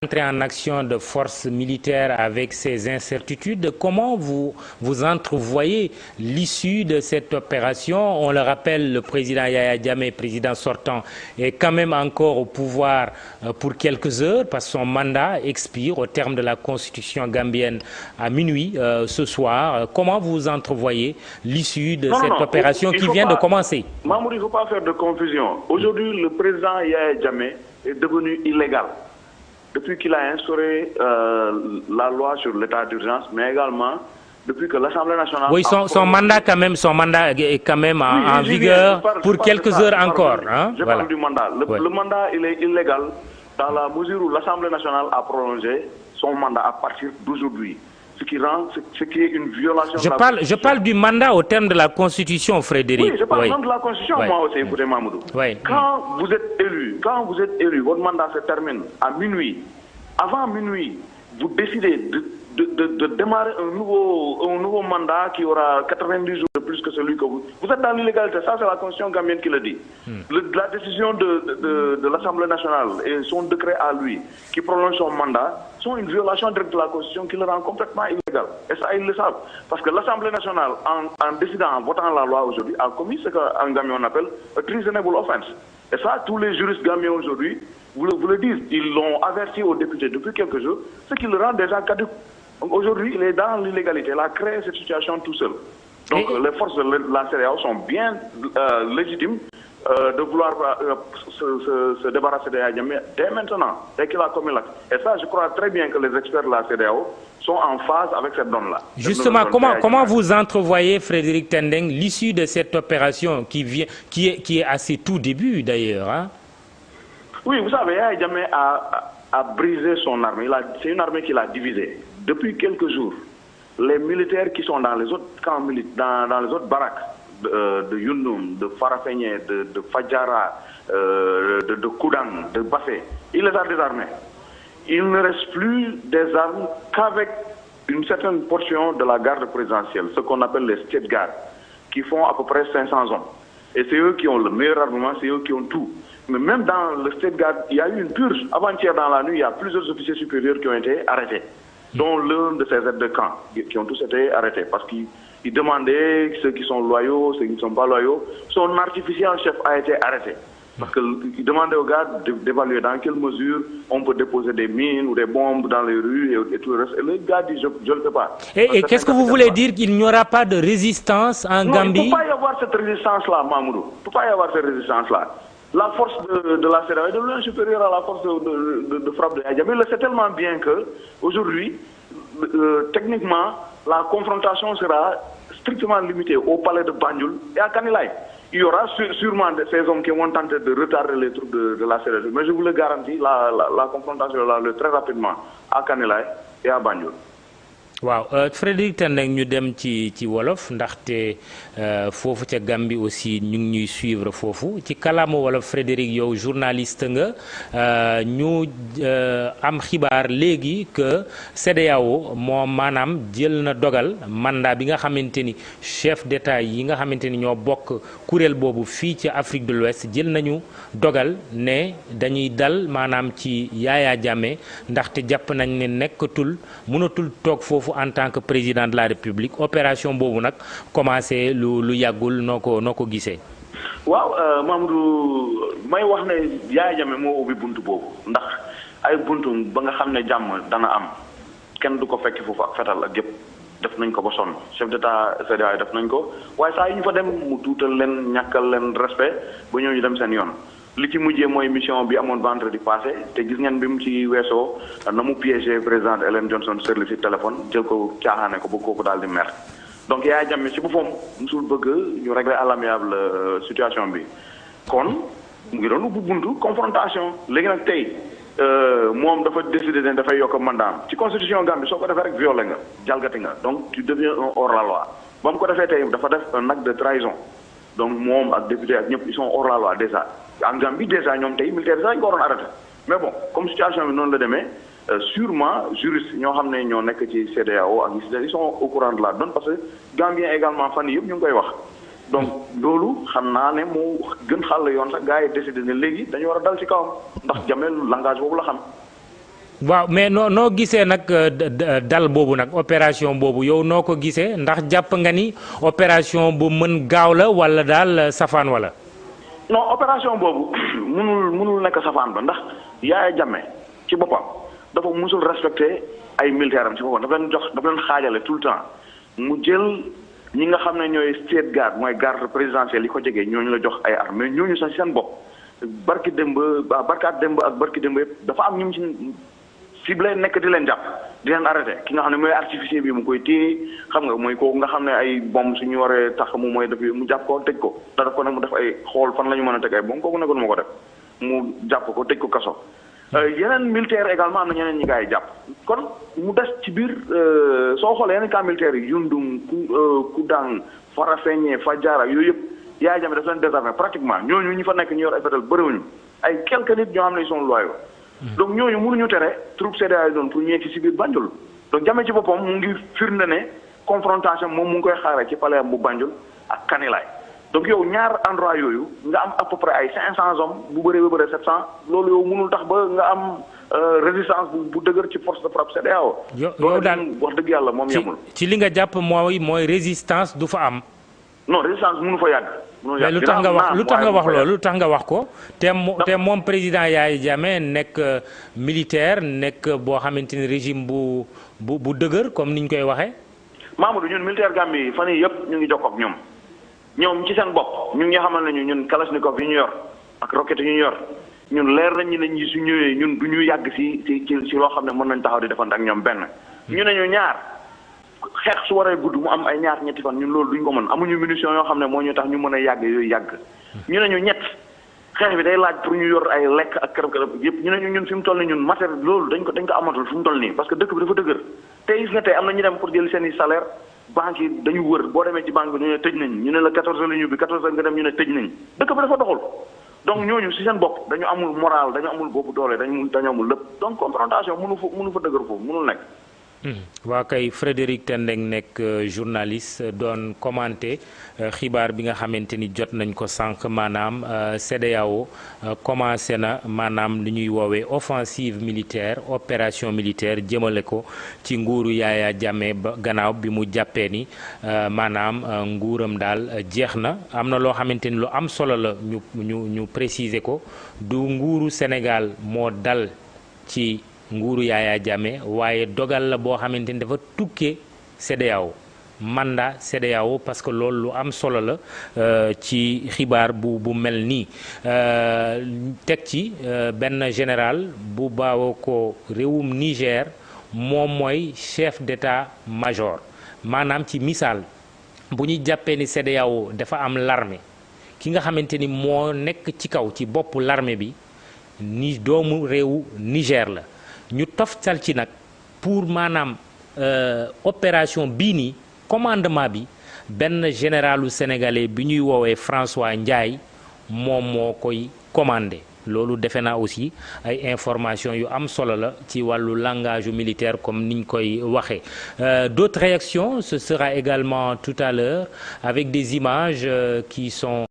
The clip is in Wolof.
Entrer en action de forces militaires avec ces incertitudes, comment vous entrevoyez l'issue de cette opération? On le rappelle, le président Yaya Jammeh, président sortant, est quand même encore au pouvoir pour quelques heures parce que son mandat expire au terme de la constitution gambienne à minuit ce soir. Comment vous entrevoyez l'issue de cette opération qui vient de commencer? Mamour, il ne faut pas faire de confusion. Aujourd'hui, le président Yaya Jammeh est devenu illégal. Depuis qu'il a instauré la loi sur l'état d'urgence, mais également depuis que l'Assemblée nationale... Oui, son mandat est quand même en vigueur pour quelques heures encore. Hein? Je parle du mandat. Le mandat, il est illégal dans la mesure où l'Assemblée nationale a prolongé son mandat à partir d'aujourd'hui. Ce qui est une violation de la Constitution. Je parle du mandat au terme de la Constitution, Frédéric. Oui, je parle de la Constitution, moi aussi, écoutez, Mamoudou. Quand vous êtes élu, votre mandat se termine à minuit. Avant minuit, vous décidez de démarrer un nouveau mandat qui aura 90 jours de plus que celui que vous... Vous êtes dans l'illégalité, ça c'est la Constitution gambienne qui le dit. La décision de l'Assemblée nationale et son décret à lui, qui prolonge son mandat, sont une violation directe de la Constitution qui le rend complètement illégal. Et ça, ils le savent. Parce que l'Assemblée nationale, en décidant, en votant la loi aujourd'hui, a commis ce qu'en Gambie on appelle a treasonable offense. Et ça, tous les juristes gambiens aujourd'hui vous le disent. Ils l'ont averti aux députés depuis quelques jours, ce qui le rend déjà caduc. Donc aujourd'hui, il est dans l'illégalité. Il a créé cette situation tout seul. Donc les forces de la CEDEAO sont bien légitimes de vouloir se débarrasser de Yaya Jammeh dès maintenant, dès qu'il a commis l'acte. Et ça, je crois très bien que les experts de la CEDEAO sont en phase avec cette donne-là. Justement, comment vous entrevoyez, Frédéric Tendeng, l'issue de cette opération qui est à ses tout débuts d'ailleurs, hein? Oui, vous savez, Yaya Jammeh a brisé son armée. C'est une armée qu'il a divisée. Depuis quelques jours, les militaires qui sont dans les autres camps militaires, dans les autres baraques, de Yundum, de Farafenye, de Fadjara, de Koudang, de Bassé, il les a désarmés. Il ne reste plus des armes qu'avec une certaine portion de la garde présidentielle, ce qu'on appelle les state guards, qui font à peu près 500 hommes. Et c'est eux qui ont le meilleur armement, c'est eux qui ont tout. Mais même dans le state guard, il y a eu une purge. Avant-hier dans la nuit, il y a plusieurs officiers supérieurs qui ont été arrêtés, dont l'un de ces aides de camp, qui ont tous été arrêtés parce qu'ils demandaient ceux qui sont loyaux, ceux qui ne sont pas loyaux. Son artificiel chef a été arrêté. Parce qu'il demandait aux gars d'évaluer dans quelle mesure on peut déposer des mines ou des bombes dans les rues et tout le reste. Et le gars dit, je ne le fais pas. Et qu'est-ce que vous voulez dire qu'il n'y aura pas de résistance en Gambie? Il ne peut pas y avoir cette résistance-là, Mamoudou. Il ne peut pas y avoir cette résistance-là. La force de la CEDEAO est de loin supérieure à la force de frappe de Yaya Jammeh. Il le sait tellement bien qu'aujourd'hui, techniquement, la confrontation sera strictement limitée au palais de Banjul et à Kanilai. Il y aura sûrement ces hommes qui vont tenter de retarder les troupes de la CEDEAO. Mais je vous le garantis, la confrontation aura lieu très rapidement à Kanilai et à Banjul. waaw Frédéric Tendeng ñu dem ci wolof ndaxte foofu ca Gambie aussi ñu ngi ñuy suivre foofu ci kàllaama wolof. Frédéric, yow journaliste nga, ñu am xibaar léegi que CEDEAO moom maanaam jël na dogal mandat bi nga xamante ni chef d'État yi nga xamante ni ñoo bokk kuréel boobu fii ci Afrique de l'Ouest jël nañu dogal ne dañuy dal maanaam ci Yaya Jammeh ndaxte jàpp nañ ne mënatul toog foofu en tant que président de la République. Opération boobu nag commencé lu yàggul noo ko gisee. waaw Mamadou may wax ne Yaya Jammeh moo ubbi buntu boobu ndax ay buntu ba nga xam ne jàmm dana am kenn du ko fekki foofu ak fetal ak yëpp def nañ ko ba sonn chef d'état CEDEAO def nañ ko waaye saa yi ñu fa dem mu tuutal leen ñàkkal leen respect ba ñëw ñu dem seen yoon. li ci mujjee mooy mission bi amoon vendredi passé te gis ngeen bi mu ci weesoo na mu piégé président Ellen Johnson Sirleaf ci téléphone jël ko caaxaane ko ba kooku daal di mer. donc Yaya Jammeh ci boppam musul bëgg ñu régler à l'amiable situation bi kon mu ngi doon ubbi buntu confrontation. léegi nag tey moom dafa décidé ne dafay yokk mandat ci constitution Gambie soo ko defee rek violé nga jalgati nga donc tu deviens un hors la loi. ba mu ko defee tey dafa def un acte de trahison donc moom ak député ak ñëpp ils sont hors la loi déjà. en Gambie déjà ñoom tey militaire sax ñu ko waroon arrêté mais bon comme situation bi noonu la demee sûrement juriste ñoo xam ne ñoo nekk ci CEDEAO ak ils sont au courant de la donne parce que Gambien également fan yii yëpp ñu ngi koy wax. donc loolu xam naa ne moo gën xàll yoon sax gars yi décidé ne léegi dañu war a dal ci kawam ndax Jammeh langage boobu la xam. waaw mais noo gisee nag dal boobu nag opération boobu yow noo ko gisee ndax jàpp nga ni opération bu mën gaaw la wala daal safaan wala. non opération boobu munul nekk safaan ba ndax Yaya Jammeh ci boppam dafa musul respecté ay militaire am ci boppam dafa leen xaajale tout le temps mu jël ñi nga xam ne ñooy state guard mooy garde présidentielle yi ko jege ñooñu la jox ay armes mais ñooñu sax seen bopp barki démb ak barki démb yëpp dafa am ñu mu ci ciblé nekk di leen jàpp di leen arrêté ki nga xam ne mooy artificier bi mu koy téye xam nga mooy kooku nga xam ne ay bomb suñu waree tax mu mooy def mu jàpp ko tëj ko da def ko nag mu def ay xool fan la ñu mën a teg ay bomb kooku nekkoon ma ko def mu jàpp ko tëj ko kaso. yeneen militaire également am na ñeneen ñi gaa yi jàpp kon mu des ci biir soo xoolee yeneen cas militaires yi Yundum Kudang Farafenni Fajara yooyu yëpp Yaya Jammeh daf leen désarmé pratiquement ñooñu ñi fa nekk ñu yor ay fetal bëriwuñu ay quelques nit ñoo xam ne ils sont loyaux donc ñooñu mënuñu tere troupe CEDEAO yi doon pour ñu yegg ci biir Banjul donc Jammeh ci boppam mu ngi firnde ne confrontation moom mu ngi koy xaaree ci palais bu Banjul ak Kanilaay donc yow ñaar endroit yooyu nga am à peu près ay 500 hommes bu bëree ba bëree 700 loolu yow mënul tax ba nga am résistance bu dëgër ci force de frappe CEDEAO. yow daal wax dëgg yàlla moom yemul. ci li nga jàpp mooy résistance du fa am. non résistance mënu fa yàgg. mais lu tax nga wax ko te moom président Yaya Jammeh nekk militaire nekk boo xamante ni régime bu dëgër comme niñ koy waxee. Mamadou ñun militaire Gambie fan yii yëpp ñu ngi jokkoo ak ñoom ci seen bopp ñu ngi xamal nañu ñun kalachnikov yi ñu yor ak roquette yi ñu yor ñun leer nañ ne ñi su ñëwee ñun du ñu yàgg ci loo xam ne mën nañ taxaw di defante ak ñoom benn. ñu ne ñu ñaar xeex su waree gudd mu am ay ñaar ñetti fan ñun loolu duñ ko mën amuñu munition yoo xam ne moo ñu tax ñu mën a yàgg yooyu yàgg. ñu ne ñu ñett xeex bi day laaj pour ñu yor ay lekk ak kërëb yëpp ñu ne ñu ñun fi mu toll nii ñun matériel loolu dañ ko amatul fi mu toll nii parce que dëkk bi dafa dëgër tey gis nga tey am na ñu dem pour jël seen i salaire banque yi dañu wër boo demee ci banque bi ñu ne tëj nañ ñu ne la 14 la ñu bi 14 nga dem ñu ne tëj nañ dëkk bi dafa doxul donc ñooñu si seen bopp dañu amul moral dañu amul boppu doole dañu amul lépp donc confrontation mënu fa dëgër foofu mënul nekk. waa kay Frédérick Tendeng nekk journaliste doon commenté xibaar bi nga xamante ni jot nañ ko sànq maanaam CEDEAO commencé na maanaam li ñuy woowee offensive militaire opération militaire jëmale ko ci nguuru Yaya Jammeh ba gannaaw bi mu jàppee ni maanaam nguuram daal jeex na am na loo xamante ni lu am solo la ñu préciser ko du nguuru Sénégal moo dal ci nguuru Yaya Jammeh waaye dogal la boo xamante ni dafa tukkee CEDEAO mandat CEDEAO parce que loolu lu am solo la ci xibaar bu mel nii teg ci benn général bu baawoo ko réewum Niger moom mooy chef d'état-major maanaam ci misaal bu ñu jàppee ni CEDEAO dafa am l'armée ki nga xamante ni moo nekk ci kaw ci boppu l'armée bi ni doomu réewu Niger la ñu toftal ci nag pour maanaam opération bii nii commandement bi benn généralu sénégalais bi ñuy woowee François Ndiaye moom moo koy commandé loolu defe naa aussi ay information yu am solo la ci wàllu langage militaire comme niñ koy waxee d'autres réactions ce sera également tout à l'heure avec des images qui sont